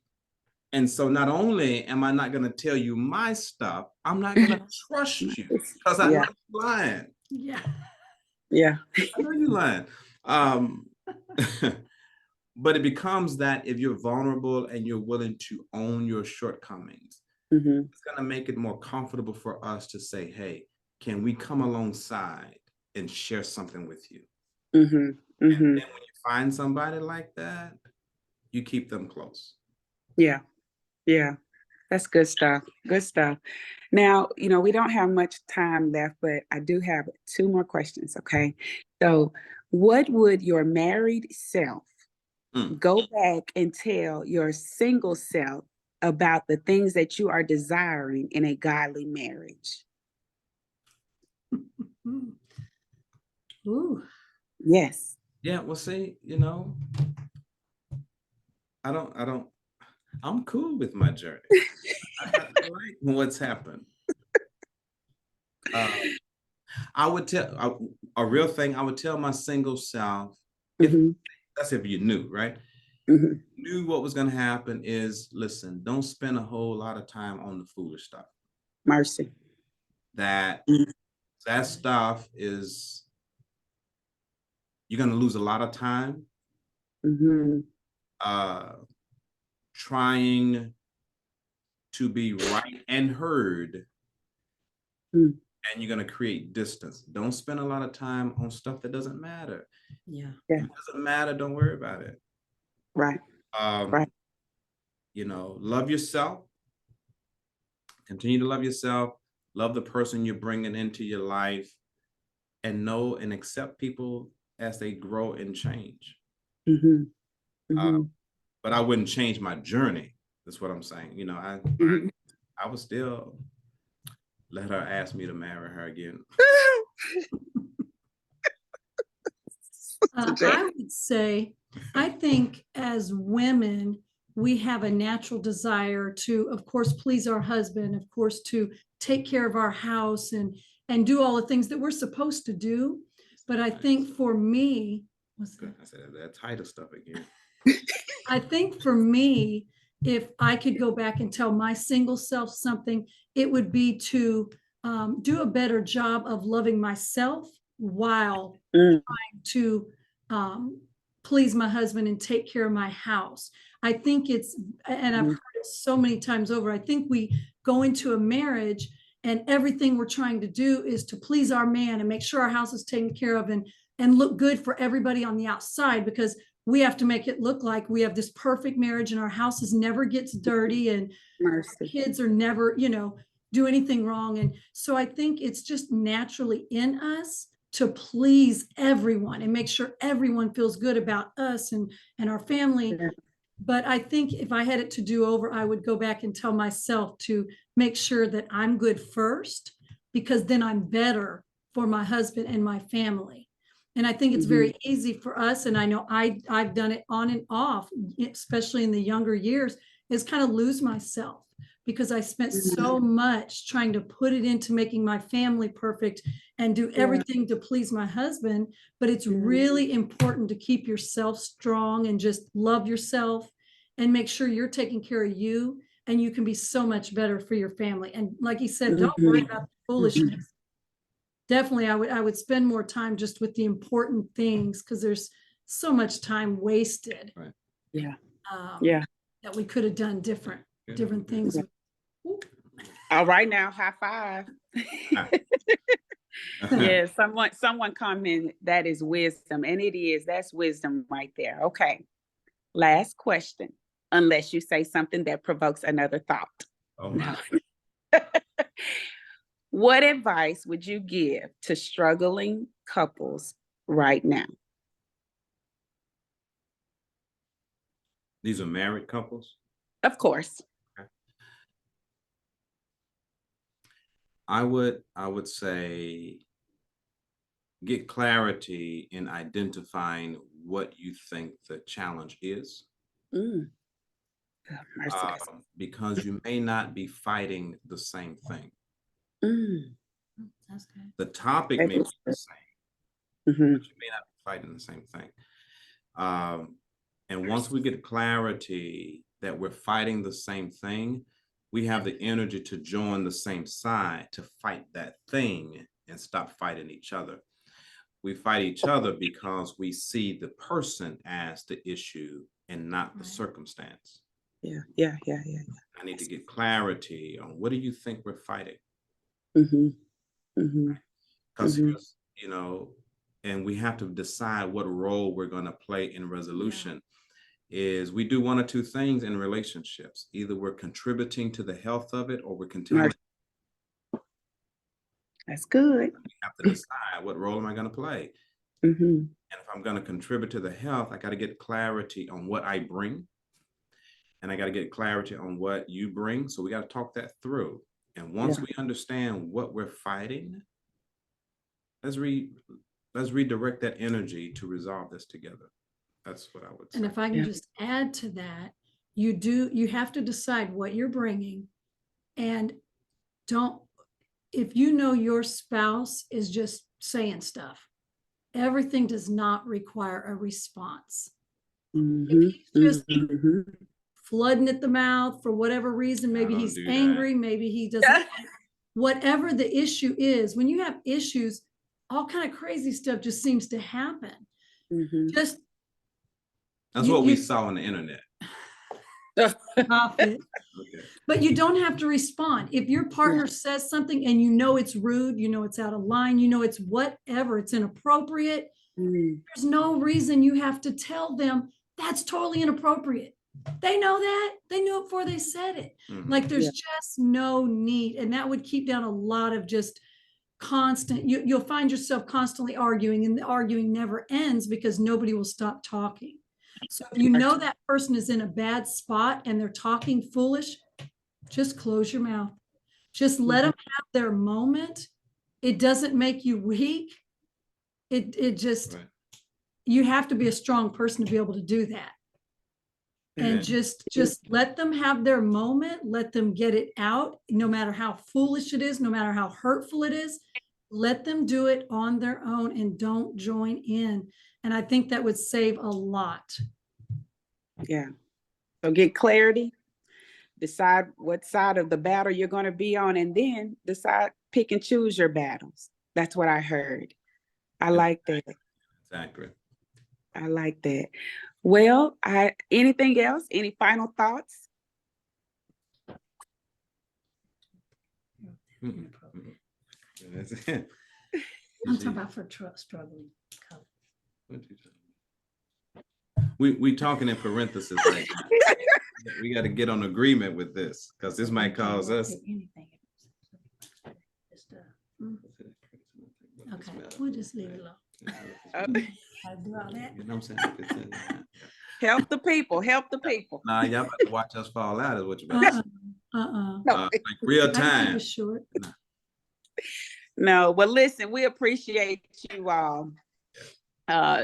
And so not only am I not going to tell you my stuff, I'm not going to trust you because I know you're lying. Yeah. I know you're lying. But it becomes that if you're vulnerable and you're willing to own your shortcomings, it's going to make it more comfortable for us to say, hey, can we come alongside and share something with you? And then when you find somebody like that, you keep them close. Yeah. That's good stuff. Good stuff. Now, we don't have much time left, but I do have 2 more questions. Okay. So What would your married self Mm. go back and tell your single self about the things that you are desiring in a godly marriage? Ooh. Yes. Yeah, well, see, I'm cool with my journey. I like what's happened. I would tell a real thing. I would tell my single self, if Mhm, that's if you knew, right? mhm. Knew what was going to happen is, listen, don't spend a whole lot of time on the foolish stuff. Mercy. That Mhm, that stuff is, you're going to lose a lot of time mhm, uh trying to be right and heard, mm. and you're going to create distance. Don't spend a lot of time on stuff that doesn't matter. Yeah. Yeah. If it doesn't matter, don't worry about it. Right. um Right. Love yourself, continue to love yourself, love the person you're bringing into your life, and know and accept people as they grow and change. Mhm, uh, mhm, but I wouldn't change my journey. That's what I'm saying. mhm. I would still let her ask me to marry her again. I would say, I think as women, we have a natural desire to, of course, please our husband, of course, to take care of our house and do all the things that we're supposed to do. But I think for me, what's that? I said that title stuff again. I think for me, if I could go back and tell my single self something, it would be to do a better job of loving myself while Mm, to please my husband and take care of my house. I think and I've mhm. heard it so many times over, I think we go into a marriage and everything we're trying to do is to please our man and make sure our house is taken care of and look good for everybody on the outside, because we have to make it look like we have this perfect marriage and our houses never gets dirty and Mercy. kids are never, do anything wrong. And so I think it's just naturally in us to please everyone and make sure everyone feels good about us and our family. Yeah. But I think if I had it to do over, I would go back and tell myself to make sure that I'm good first, because then I'm better for my husband and my family. And I think it's Mhm, very easy for us. And I know I've done it on and off, especially in the younger years, is kind of lose myself because I spent so much trying to put it into making my family perfect and do Yeah. everything to please my husband. But it's really important to keep yourself strong and just love yourself and make sure you're taking care of you, and you can be so much better for your family. And like he said, don't worry about the foolishness. Definitely, I would spend more time just with the important things, because there's so much time wasted. Right. Yeah. um, Yeah. that we could have done different things. Yeah. All right now, high five. Yeah, someone commented that is wisdom, and it is. That's wisdom right there. Okay. Last question, unless you say something that provokes another thought. Oh my. What advice would you give to struggling couples right now? These are married couples. Of course. I would say get clarity in identifying what you think the challenge is, Mm. Oh, mercy. because you may not be fighting the same thing. Mm. That's good. The topic That may be is the good. same, Mhm. but you may not be fighting the same thing. And once we get clarity that we're fighting the same thing, we have the energy to join the same side to fight that thing and stop fighting each other. We fight each other because we see the person as the issue and not the Right. circumstance. Yeah. I need to get clarity on, what do you think we're fighting? Mhm. Mhm. Because Mhm. here's, and we have to decide what role we're going to play in resolution. Is we do one or two things in relationships. Either we're contributing to the health of it, or we're contaminating. That's good. We have to decide, what role am I going to play? Mhm. And if I'm going to contribute to the health, I got to get clarity on what I bring. And I got to get clarity on what you bring. So we got to talk that through. And once Yeah. we understand what we're fighting, let's redirect that energy to resolve this together. That's what I would say. And if I can Yeah. just add to that, you have to decide what you're bringing, and if you know your spouse is just saying stuff, everything does not require a response. If Mhm. he's just Mhm. flooding at the mouth for whatever reason, maybe don't he's do that. angry, maybe he doesn't, whatever the issue is, when you have issues, all kind of crazy stuff just seems to happen. Mhm. Just That's what we saw on the internet. stop it. Okay. But you don't have to respond. If your partner says something and you know it's rude, you know it's out of line, you know it's whatever, it's inappropriate, Mm. there's no reason you have to tell them that's totally inappropriate. They know that. They knew it before they said it. Mhm. Like there's Yeah. just no need. And that would keep down a lot of just constant, you'll find yourself constantly arguing, and the arguing never ends because nobody will stop talking. So if you know that person is in a bad spot and they're talking foolish, just close your mouth. Just let them have their moment. It doesn't make you weak. It just, Right. you have to be a strong person to be able to do that. And just let them have their moment, let them get it out, no matter how foolish it is, no matter how hurtful it is, let them do it on their own and don't join in. And I think that would save a lot. Yeah. So get clarity, decide what side of the battle you're going to be on, and then decide, pick and choose your battles. That's what I heard. I like that. Exactly. I like that. Well, anything else? Any final thoughts? Mhm. Mhm. That's it. I'm talking about for struggling. We talking in parentheses right now. We got to get on agreement with this because this might cause us. Okay, we'll just leave it alone. I do all that. You know what I'm saying? Help the people. Help the people. Nah, y'all about to watch us fall out is what you about to say. No, Like real I can keep time. it short. No, well, listen, we appreciate you all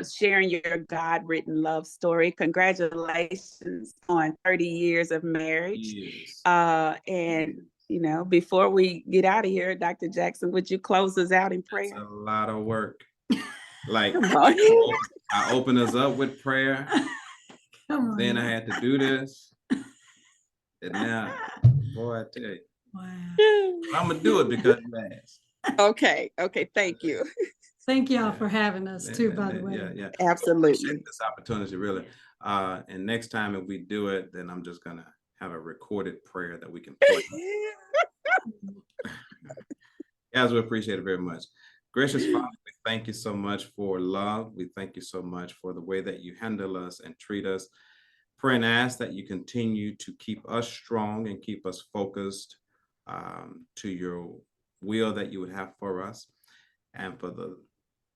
sharing your God-written love story. Congratulations on 30 years of marriage. Yes. And, before we get out of here, Dr. Jackson, would you close us out in It's prayer? a lot of work. Like Come on. I opened us up with prayer. Come on. Then I now. had to do this. And now, boy, I tell you, Wow. I'm gonna do it because you asked. Okay. Thank you. Thank y'all Yeah. for having us too, by the way. Yeah. Absolutely. Appreciate this opportunity, really. And next time if we do it, then I'm just gonna have a recorded prayer that we can play. Guys, we appreciate it very much. Gracious Father, we thank you so much for love. We thank you so much for the way that you handle us and treat us. Pray and ask that you continue to keep us strong and keep us focused to your will that you would have for us. And for the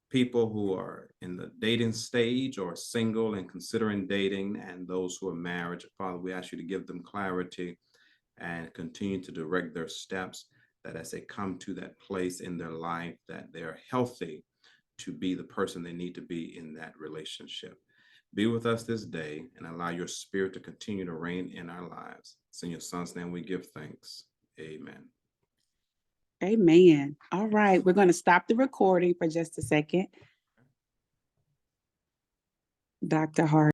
people who are in the dating stage or single and considering dating, and those who are married, Father, we ask you to give them clarity and continue to direct their steps, that as they come to that place in their life, that they're healthy to be the person they need to be in that relationship. Be with us this day and allow your spirit to continue to reign in our lives. It's in your son's name we give thanks. Amen. Amen. All right. We're going to stop the recording for just a second. Dr. Hart.